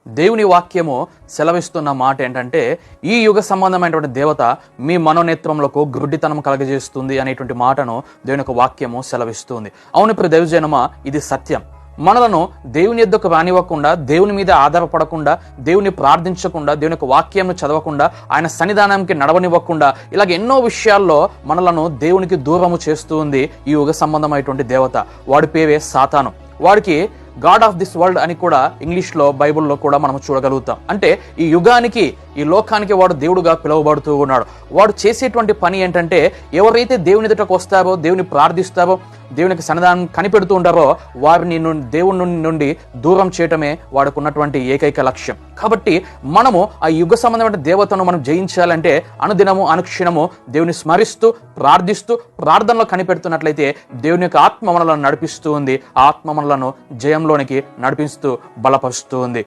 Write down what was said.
దేవుని వాక్యము సెలవిస్తున్న మాట ఏంటంటే, ఈ యుగ సంబంధమైనటువంటి దేవత మీ మనోనేత్రములకు గ్రుడ్డితనం కలగజేస్తుంది అనేటువంటి మాటను దేవుని యొక్క వాక్యము సెలవిస్తుంది. అవును ప్రియ దైవజనమా, ఇది సత్యం. మనలను దేవుని యొద్దకు రానివ్వకుండా, దేవుని మీద ఆధారపడకుండా, దేవుని ప్రార్థించకుండా, దేవుని యొక్క వాక్యంను చదవకుండా, ఆయన సన్నిధానానికి నడవనివ్వకుండా, ఇలాగ ఎన్నో విషయాల్లో మనలను దేవునికి దూరము చేస్తూ ఉంది ఈ యుగ సంబంధమైనటువంటి దేవత. వాడి పేరే సాతాను. వాడికి గాడ్ ఆఫ్ దిస్ వరల్డ్ అని కూడా ఇంగ్లీష్లో బైబుల్లో కూడా మనం చూడగలుగుతాం. అంటే ఈ యుగానికి, ఈ లోకానికి వాడు దేవుడుగా పిలువబడుతూ ఉన్నాడు. వాడు చేసేటువంటి పని ఏంటంటే, ఎవరైతే దేవుని ఎదుటకు వస్తారో, దేవుని ప్రార్థిస్తారో, దేవునికి సన్నిధానం కనిపెడుతూ ఉంటారో వారిని దేవుని నుండి దూరం చేయటమే వాడికి ఉన్నటువంటి ఏకైక లక్ష్యం. కాబట్టి మనము ఆ యుగ సంబంధమైన దేవతను మనం జయించాలంటే అనుదినము అనుక్షణము దేవుని స్మరిస్తూ ప్రార్థిస్తూ ప్రార్థనలో కనిపెడుతున్నట్లయితే దేవుని యొక్క ఆత్మ మనలను నడిపిస్తూ ఉంది. ఆ ఆత్మ మనలను జయంలోనికి నడిపిస్తూ బలపరుస్తూ ఉంది.